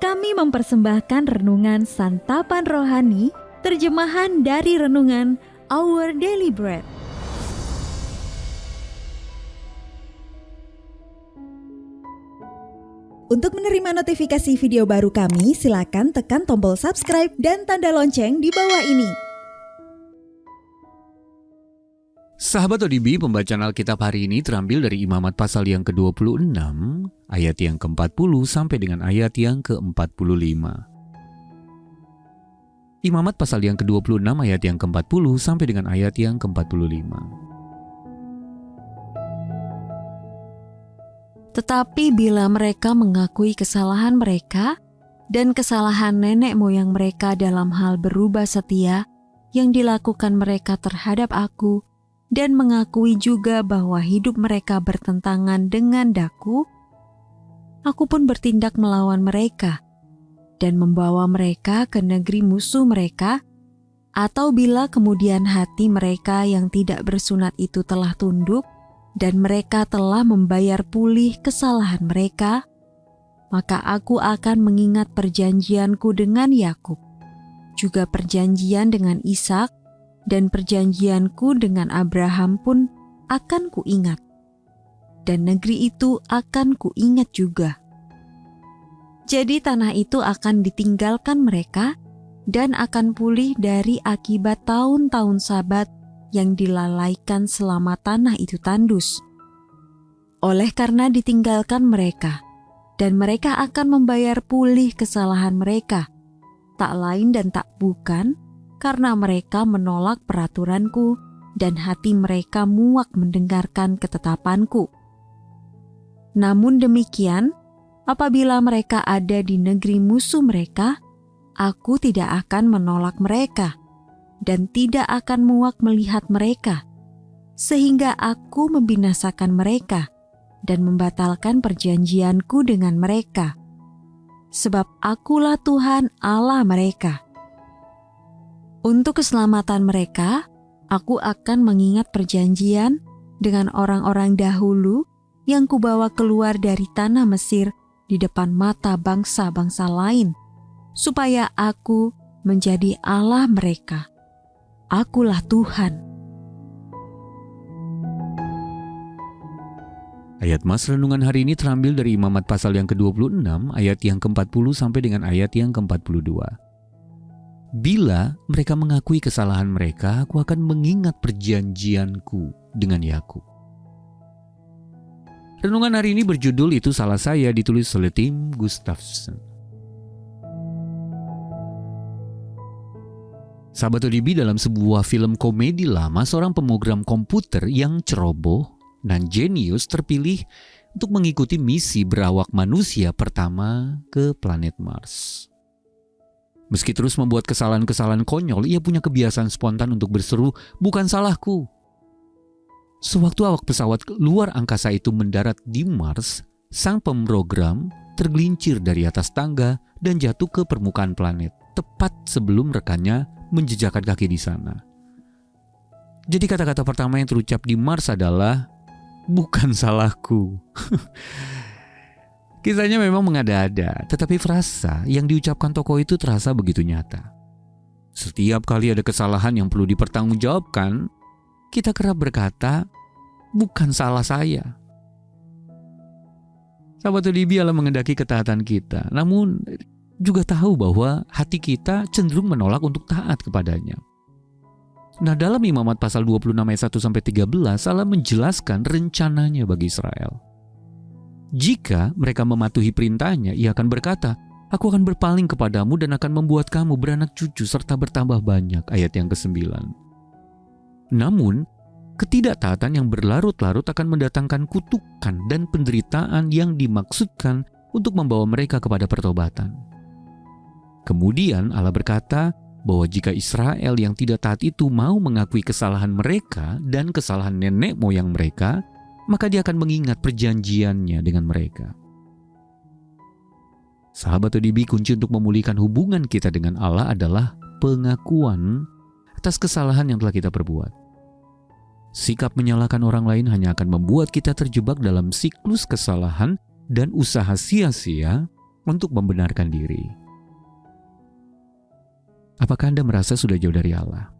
kami mempersembahkan renungan Santapan Rohani, terjemahan dari renungan Our Daily Bread. Untuk menerima notifikasi video baru kami, silakan tekan tombol subscribe dan tanda lonceng di bawah ini. Sahabat ODB, pembacaan Alkitab hari ini terambil dari Imamat pasal yang ke-26, ayat yang ke-40 sampai dengan ayat yang ke-45. Imamat pasal yang ke-26 ayat yang ke-40 sampai dengan ayat yang ke-45. Tetapi bila mereka mengakui kesalahan mereka dan kesalahan nenek moyang mereka dalam hal berubah setia yang dilakukan mereka terhadap aku, dan mengakui juga bahwa hidup mereka bertentangan dengan daku, aku pun bertindak melawan mereka dan membawa mereka ke negeri musuh mereka, atau bila kemudian hati mereka yang tidak bersunat itu telah tunduk dan mereka telah membayar pulih kesalahan mereka, maka aku akan mengingat perjanjianku dengan Yakub, juga perjanjian dengan Ishak, dan perjanjianku dengan Abraham pun akan kuingat, dan negeri itu akan kuingat juga. Jadi tanah itu akan ditinggalkan mereka dan akan pulih dari akibat tahun-tahun Sabat yang dilalaikan selama tanah itu tandus. Oleh karena ditinggalkan mereka, dan mereka akan membayar pulih kesalahan mereka, tak lain dan tak bukan, karena mereka menolak peraturanku dan hati mereka muak mendengarkan ketetapanku. Namun demikian, apabila mereka ada di negeri musuh mereka, aku tidak akan menolak mereka dan tidak akan muak melihat mereka, sehingga aku membinasakan mereka dan membatalkan perjanjianku dengan mereka. Sebab akulah Tuhan Allah mereka. Untuk keselamatan mereka, aku akan mengingat perjanjian dengan orang-orang dahulu yang kubawa keluar dari tanah Mesir di depan mata bangsa-bangsa lain, supaya aku menjadi Allah mereka. Akulah Tuhan. Ayat Mas renungan hari ini terambil dari Imamat pasal yang ke-26, ayat yang ke-40 sampai dengan ayat yang ke-42. Bila mereka mengakui kesalahan mereka, aku akan mengingat perjanjianku dengan Yakub. Renungan hari ini berjudul Itu Salah Saya, ditulis oleh Tim Gustafson. Sahabat ODB, dalam sebuah film komedi lama, seorang pemrogram komputer yang ceroboh dan jenius terpilih untuk mengikuti misi berawak manusia pertama ke planet Mars. Meski terus membuat kesalahan-kesalahan konyol, ia punya kebiasaan spontan untuk berseru, "Bukan salahku." Sewaktu awak pesawat luar angkasa itu mendarat di Mars, sang pemrogram tergelincir dari atas tangga dan jatuh ke permukaan planet, tepat sebelum rekannya menjejakkan kaki di sana. Jadi kata-kata pertama yang terucap di Mars adalah, "Bukan salahku." Kisahnya memang mengada-ada, tetapi frasa yang diucapkan tokoh itu terasa begitu nyata. Setiap kali ada kesalahan yang perlu dipertanggungjawabkan, kita kerap berkata, "Bukan salah saya." Sahabat ODB, Allah mengendaki ketaatan kita, namun juga tahu bahwa hati kita cenderung menolak untuk taat kepadanya. Nah, dalam Imamat pasal 26 ayat 1-13, Allah menjelaskan rencananya bagi Israel. Jika mereka mematuhi perintahnya, ia akan berkata, "Aku akan berpaling kepadamu dan akan membuat kamu beranak cucu serta bertambah banyak." Ayat yang ke-9. Namun, ketidaktaatan yang berlarut-larut akan mendatangkan kutukan dan penderitaan yang dimaksudkan untuk membawa mereka kepada pertobatan. Kemudian Allah berkata bahwa jika Israel yang tidak taat itu mau mengakui kesalahan mereka dan kesalahan nenek moyang mereka, maka dia akan mengingat perjanjiannya dengan mereka. Sahabat ODB, kunci untuk memulihkan hubungan kita dengan Allah adalah pengakuan atas kesalahan yang telah kita perbuat. Sikap menyalahkan orang lain hanya akan membuat kita terjebak dalam siklus kesalahan dan usaha sia-sia untuk membenarkan diri. Apakah Anda merasa sudah jauh dari Allah?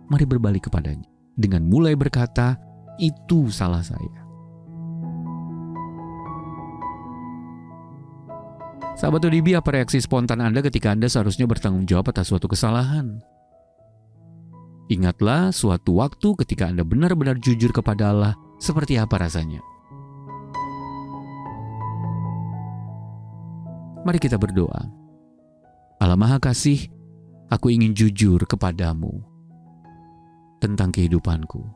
Mari berbalik kepadanya dengan mulai berkata, "Itu salah saya." Sahabat ODB, apa reaksi spontan Anda ketika Anda seharusnya bertanggung jawab atas suatu kesalahan? Ingatlah suatu waktu ketika Anda benar-benar jujur kepada Allah, seperti apa rasanya. Mari kita berdoa. Allah Maha Kasih, aku ingin jujur kepadamu tentang kehidupanku.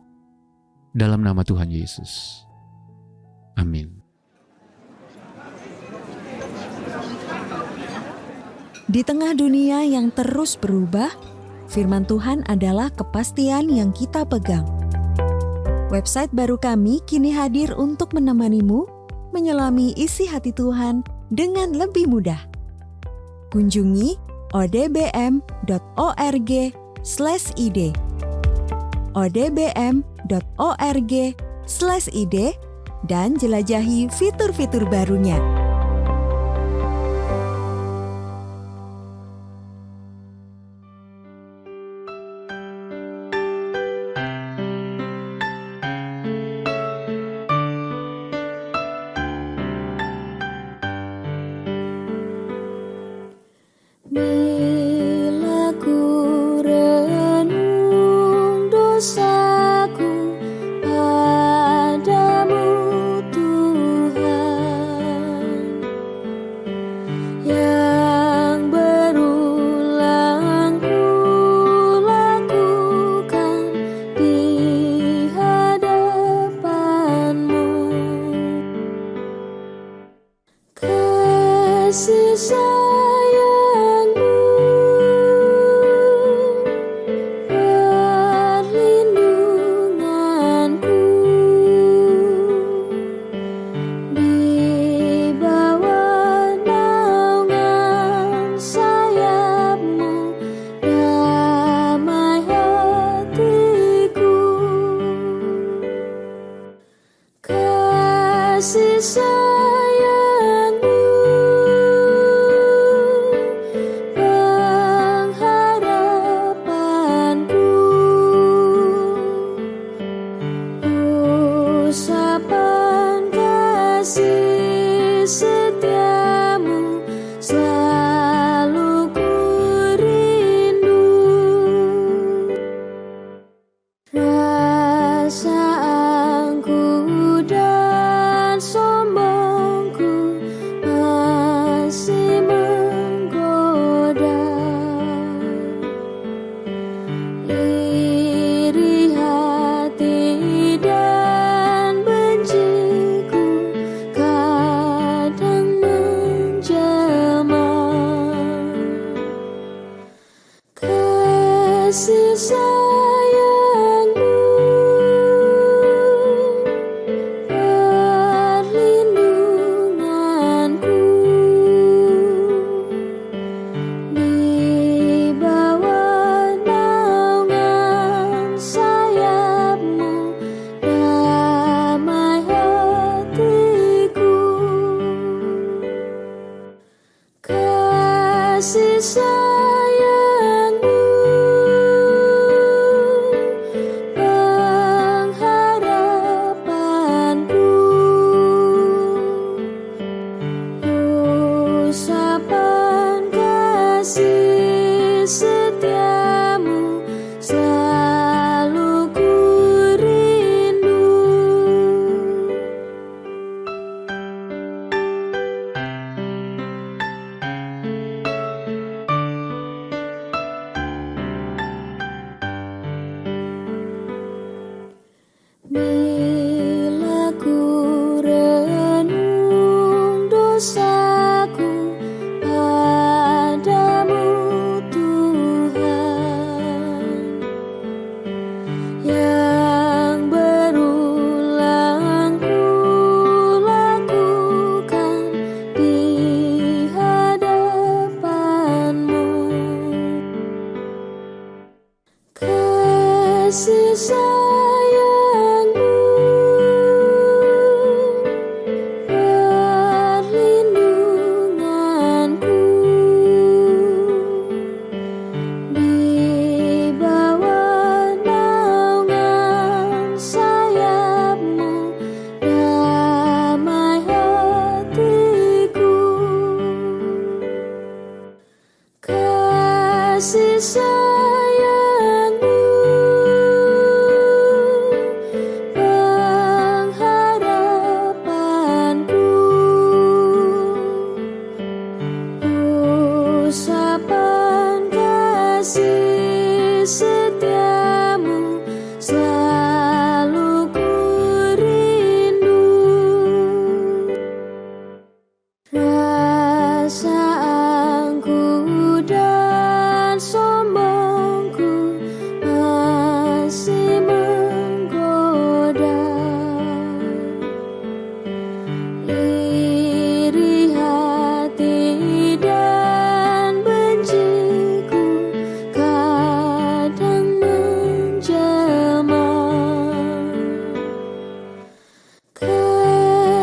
Dalam nama Tuhan Yesus. Amin. Di tengah dunia yang terus berubah, firman Tuhan adalah kepastian yang kita pegang. Website baru kami kini hadir untuk menemanimu menyelami isi hati Tuhan dengan lebih mudah. Kunjungi odbm.org/id odbm.org/id dan jelajahi fitur-fitur barunya. Bila ku renung dosaku padamu Tuhan, yang berulang ku lakukan di hadapan-Mu, kasih kasih sayang-Mu, pengharapan-Ku, usapan kasih setia-Mu selalu ku rindu. Rasa angkuh dan sombongku masih menggoda, iri hati dan benciku kadang menjelma. Kasih sayang-Mu, perlindunganku, di bawah naungan sayap-Mu damai hatiku. Kasih sayang-Mu, pengharapan-Ku, usapan kasih setia-Mu selalu ku rindu.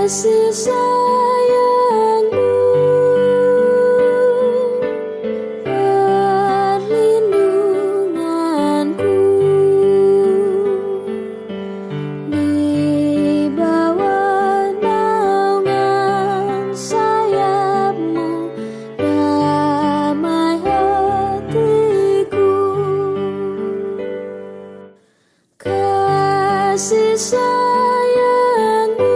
kasih sayangmu, perlindunganku, di bawah naungan sayapmu, damai hatiku. Kasih sayangmu,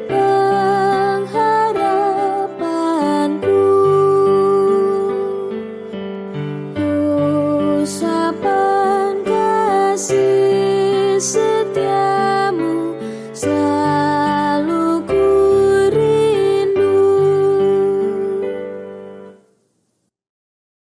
pengharapanku, usapan kasih setiamu